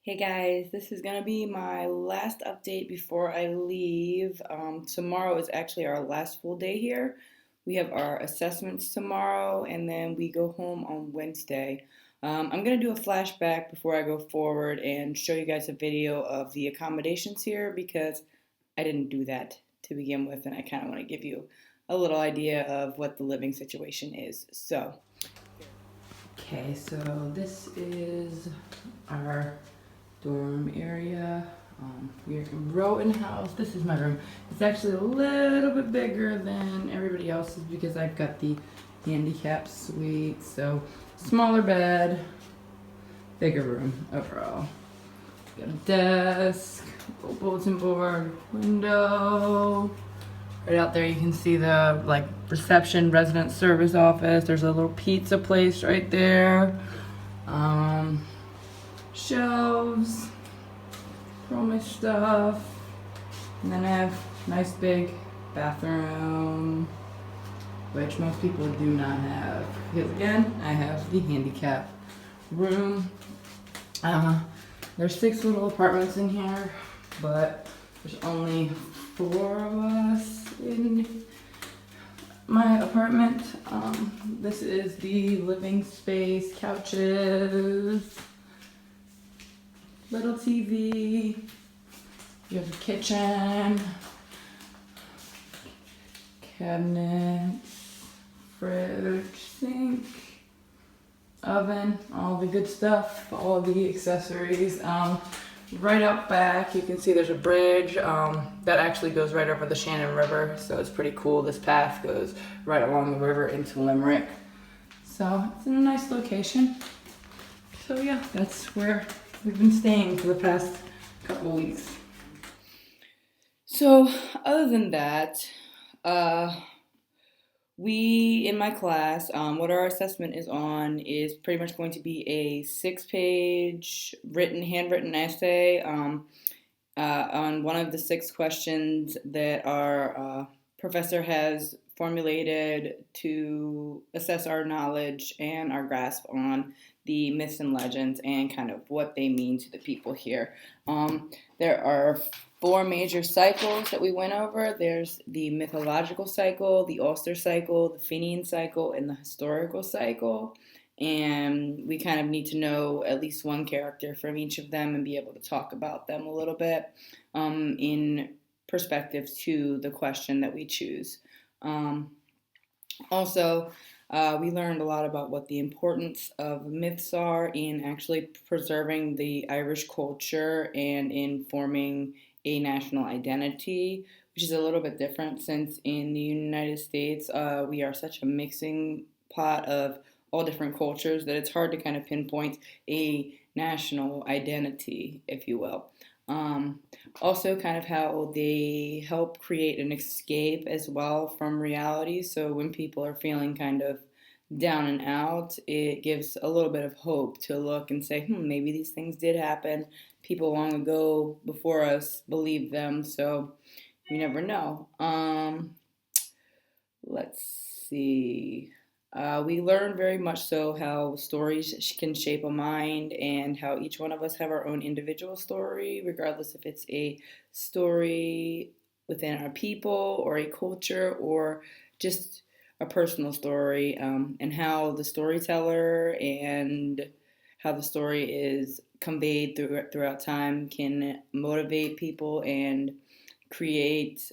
Hey guys, this is gonna be my last update before I leave. Tomorrow is actually our last full day here. We have our assessments tomorrow, and then we go home on Wednesday. I'm gonna do a flashback before I go forward and show you guys a video of the accommodations here because I didn't do that to begin with, and I kind of want to give you a little idea of what the living situation is. Okay, so this is our dorm area. We're in Rowan House. This is my room. It's actually a little bit bigger than everybody else's because I've got the handicap suite. So smaller bed, bigger room overall. Got a desk, a bulletin board, window. Right out there you can see the reception, resident service office. There's a little pizza place right there. Shelves for all my stuff. And then I have a nice big bathroom, which most people do not have. Because again, I have the handicap room. There's 6 little apartments in here, but there's only 4 of us in my apartment. This is the living space, couches, little TV. You have a kitchen, cabinets, fridge, sink, oven, all the good stuff, all the accessories. Right out back, you can see there's a bridge that actually goes right over the Shannon River, so it's pretty cool. This path goes right along the river into Limerick. So it's in a nice location. So yeah, that's where we've been staying for the past couple weeks. So other than that, uh, we in my class, what our assessment is on is pretty much going to be a 6-page handwritten essay on one of the 6 questions that our professor has formulated to assess our knowledge and our grasp on the myths and legends and kind of what they mean to the people here. There are 4 major cycles that we went over. There's the mythological cycle, the Ulster cycle, the Fenian cycle, and the historical cycle. And we kind of need to know at least one character from each of them and be able to talk about them a little bit in perspective to the question that we choose. Also, we learned a lot about what the importance of myths are in actually preserving the Irish culture and in forming a national identity, which is a little bit different since in the United States we are such a mixing pot of all different cultures that it's hard to kind of pinpoint a national identity, if you will. Um, Also, kind of how they help create an escape as well from reality. So when people are feeling kind of down and out, it gives a little bit of hope to look and say, maybe these things did happen. People long ago before us believed them, so you never know. Let's see. We learn very much so how stories can shape a mind and how each one of us have our own individual story, regardless if it's a story within our people or a culture or just a personal story, and how the storyteller and how the story is conveyed throughout time can motivate people and create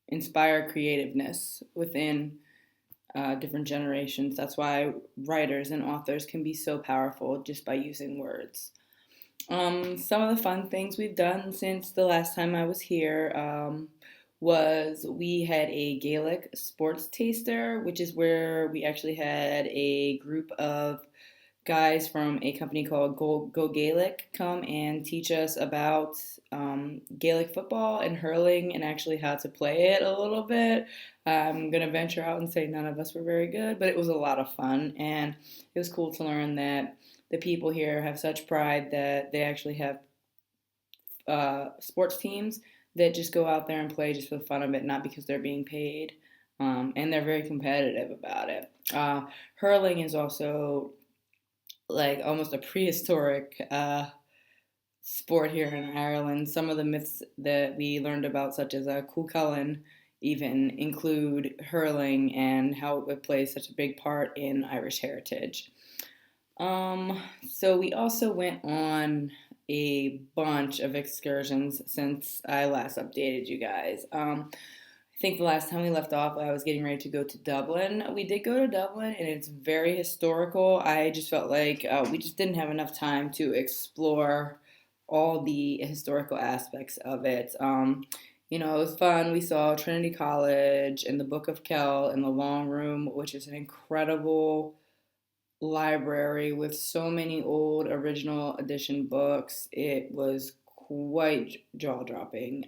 inspire creativeness within different generations. That's why writers and authors can be so powerful just by using words. Some of the fun things we've done since the last time I was here was we had a Gaelic sports taster, which is where we actually had a group of guys from a company called Go Gaelic come and teach us about Gaelic football and hurling and actually how to play it a little bit. I'm going to venture out and say none of us were very good, but it was a lot of fun. And it was cool to learn that the people here have such pride that they actually have sports teams that just go out there and play just for the fun of it, not because they're being paid. And they're very competitive about it. Hurling is also like almost a prehistoric sport here in Ireland. Some of the myths that we learned about, such as Cuchulainn, even include hurling and how it plays such a big part in Irish heritage. So we also went on a bunch of excursions since I last updated you guys. I think the last time we left off, I was getting ready to go to Dublin. We did go to Dublin, and it's very historical. I just felt like we just didn't have enough time to explore all the historical aspects of it. It was fun. We saw Trinity College and the Book of Kell and the Long Room, which is an incredible library with so many old original edition books. It was quite jaw dropping,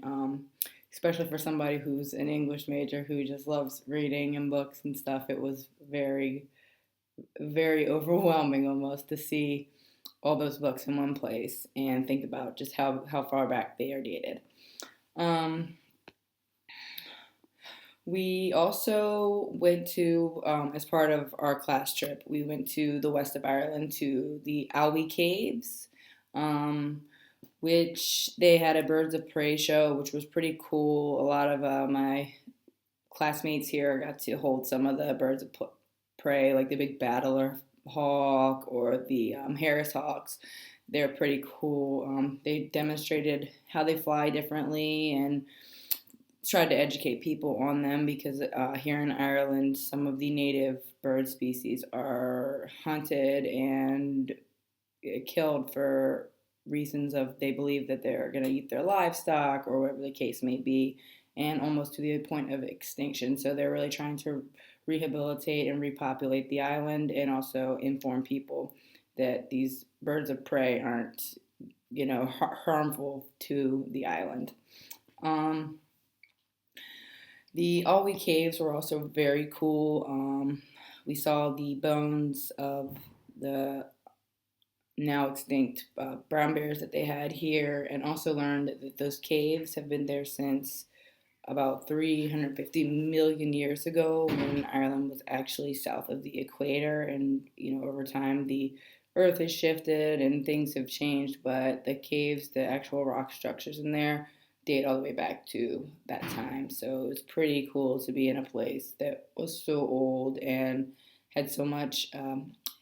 especially for somebody who's an English major who just loves reading and books and stuff. It was very, very overwhelming almost to see all those books in one place and think about just how far back they are dated. Um, We also went to, as part of our class trip, we went to the west of Ireland to the Ollie Caves, um, which they had a birds of prey show, which was pretty cool. A lot of my classmates here got to hold some of the birds of prey, like the big battler hawk or the Harris hawks. They're pretty cool. They demonstrated how they fly differently and tried to educate people on them because here in Ireland, some of the native bird species are hunted and killed for reasons of they believe that they're going to eat their livestock or whatever the case may be, and almost to the point of extinction. So they're really trying to rehabilitate and repopulate the island and also inform people that these birds of prey aren't, harmful to the island. Um, the Ollie Caves were also very cool. We saw the bones of the now extinct brown bears that they had here, and also learned that those caves have been there since about 350 million years ago when Ireland was actually south of the equator. And, over time, the earth has shifted and things have changed, but the caves, the actual rock structures in there, date all the way back to that time. So it was pretty cool to be in a place that was so old and had so much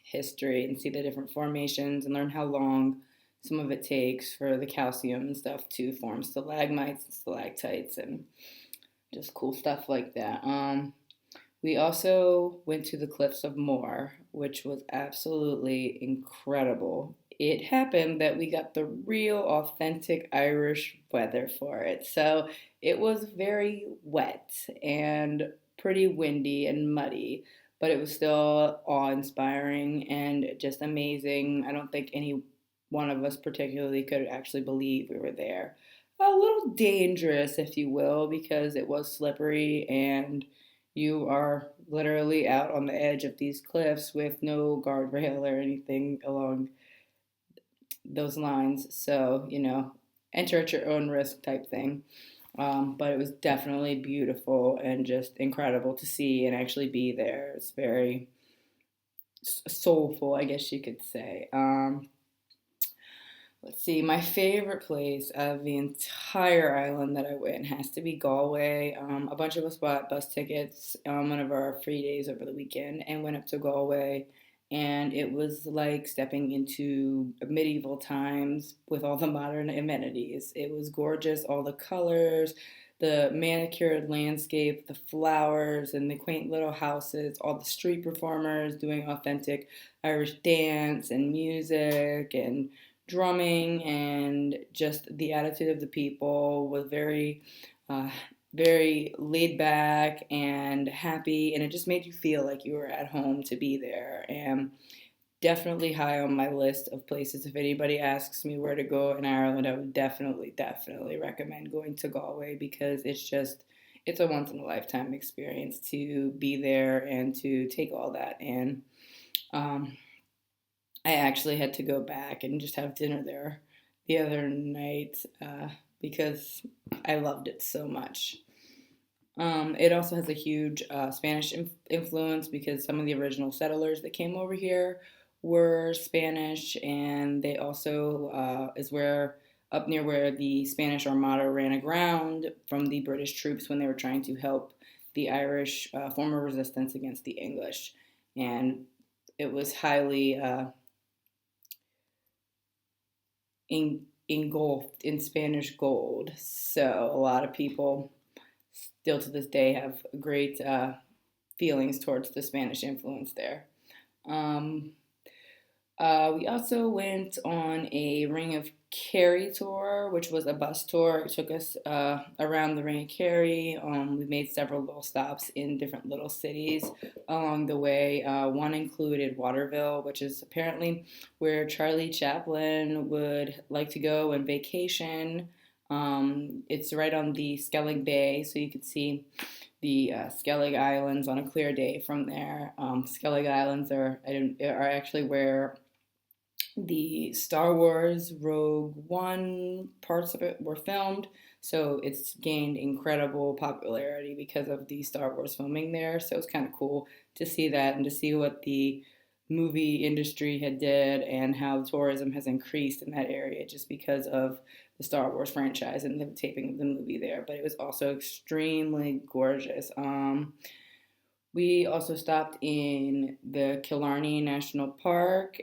history and see the different formations and learn how long some of it takes for the calcium and stuff to form stalagmites and stalactites and just cool stuff like that. We also went to the cliffs of Moher, which was absolutely incredible. It happened that we got the real authentic Irish weather for it. So it was very wet and pretty windy and muddy, but it was still awe inspiring and just amazing. I don't think any one of us particularly could actually believe we were there. A little dangerous, if you will, because it was slippery and you are literally out on the edge of these cliffs with no guardrail or anything along those lines. So, enter at your own risk type thing. But it was definitely beautiful and just incredible to see and actually be there. It's very soulful, I guess you could say. Let's see, my favorite place of the entire island that I went has to be Galway. A bunch of us bought bus tickets on one of our free days over the weekend and went up to Galway. And it was like stepping into medieval times with all the modern amenities. It was gorgeous, all the colors, the manicured landscape, the flowers, and the quaint little houses, all the street performers doing authentic Irish dance and music and drumming, and just the attitude of the people was very uh, very laid back and happy, and it just made you feel like you were at home to be there. And definitely high on my list of places. If anybody asks me where to go in Ireland, I would definitely recommend going to Galway because it's a once in a lifetime experience to be there and to take all that in. um, I actually had to go back and just have dinner there the other night because I loved it so much. It also has a huge Spanish influence because some of the original settlers that came over here were Spanish, and they also is where up near where the Spanish Armada ran aground from the British troops when they were trying to help the Irish form a resistance against the English. And it was highly engulfed in Spanish gold. So a lot of people still to this day have great feelings towards the Spanish influence there. Um, we also went on a Ring of Kerry tour, which was a bus tour. It took us around the Ring of Kerry. We made several little stops in different little cities along the way. One included Waterville, which is apparently where Charlie Chaplin would like to go and vacation. It's right on the Skellig Bay, so you could see the Skellig Islands on a clear day from there. Skellig Islands are actually where the Star Wars Rogue One parts of it were filmed. So it's gained incredible popularity because of the Star Wars filming there. So it's kind of cool to see that and to see what the movie industry had did and how tourism has increased in that area just because of the Star Wars franchise and the taping of the movie there. But it was also extremely gorgeous. We also stopped in the Killarney National Park,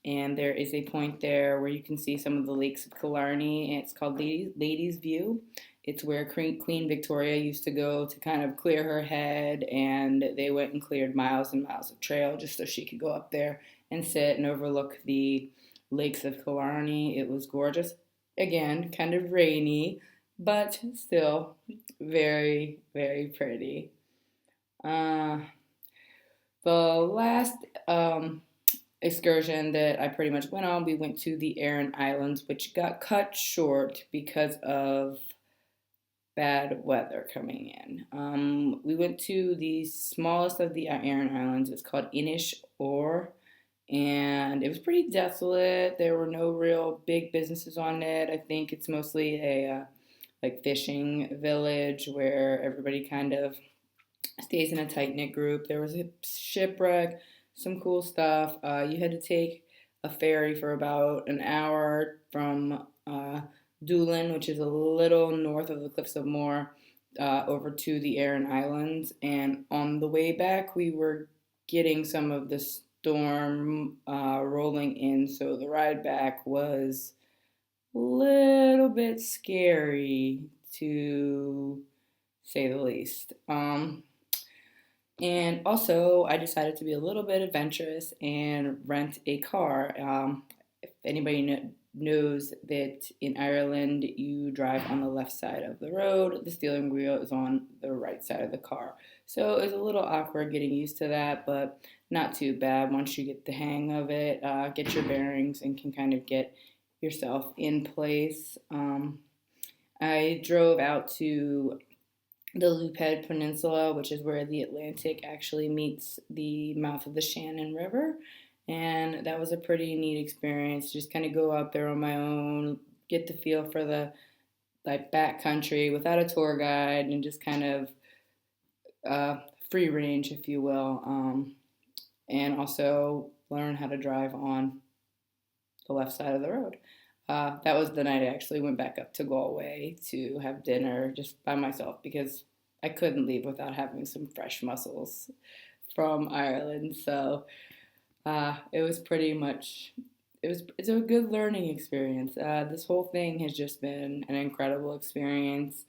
and there is a point there where you can see some of the lakes of Killarney, and it's called Ladies View. It's where Queen Victoria used to go to kind of clear her head, and they went and cleared miles and miles of trail just so she could go up there and sit and overlook the lakes of Killarney. It was gorgeous. Again, kind of rainy, but still very, very pretty. Uh, the last excursion that I pretty much went on, we went to the Aran Islands, which got cut short because of bad weather coming in. We went to the smallest of the Aran Islands. It's called Inish Or, and it was pretty desolate. There were no real big businesses on it. I think it's mostly a like fishing village where everybody kind of stays in a tight knit group. There was a shipwreck, some cool stuff. You had to take a ferry for about an hour from Doolin, which is a little north of the Cliffs of Moher, over to the Aran Islands. And on the way back, we were getting some of the storm rolling in, so the ride back was a little bit scary to say the least. And also, I decided to be a little bit adventurous and rent a car. If anybody knows that in Ireland, you drive on the left side of the road, the steering wheel is on the right side of the car. So it was a little awkward getting used to that, but not too bad once you get the hang of it, get your bearings, and can kind of get yourself in place. I drove out to the Limerick Peninsula, which is where the Atlantic actually meets the mouth of the Shannon River. And that was a pretty neat experience. Just kind of go out there on my own, get the feel for the like back country without a tour guide, and just kind of free range, if you will. And also learn how to drive on the left side of the road. That was the night I actually went back up to Galway to have dinner just by myself because I couldn't leave without having some fresh mussels from Ireland. So it was pretty much it's a good learning experience. This whole thing has just been an incredible experience.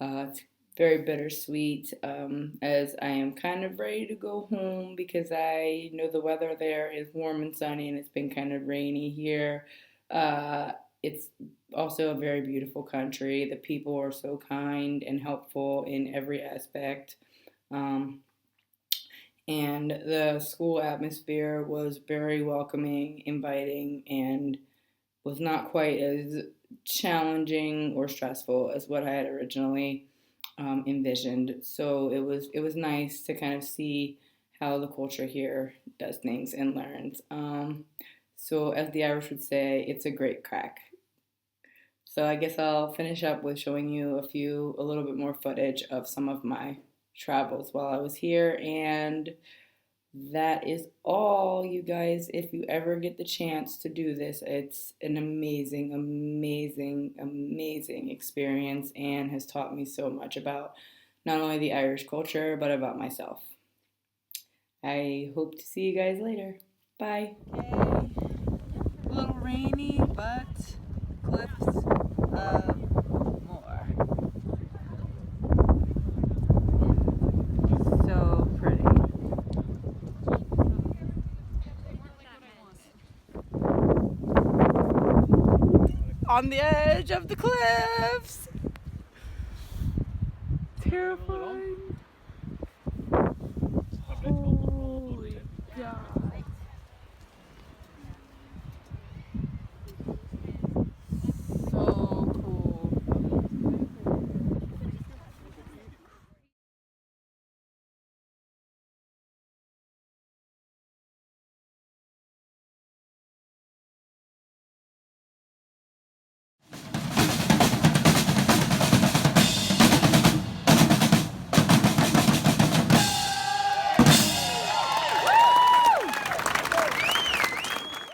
It's very bittersweet as I am kind of ready to go home because I know the weather there is warm and sunny and it's been kind of rainy here. It's also a very beautiful country. The people are so kind and helpful in every aspect. Um, and the school atmosphere was very welcoming, inviting, and was not quite as challenging or stressful as what I had originally envisioned. So it was nice to kind of see how the culture here does things and learns. So as the Irish would say, it's a great crack. So I guess I'll finish up with showing you a little bit more footage of some of my travels while I was here and that is all, you guys. If you ever get the chance to do this, it's an amazing, amazing, amazing experience and has taught me so much about not only the Irish culture, but about myself. I hope to see you guys later. Bye. Okay. A little rainy, but cliffs of Moher. So pretty. On the edge of the cliffs. Terrifying.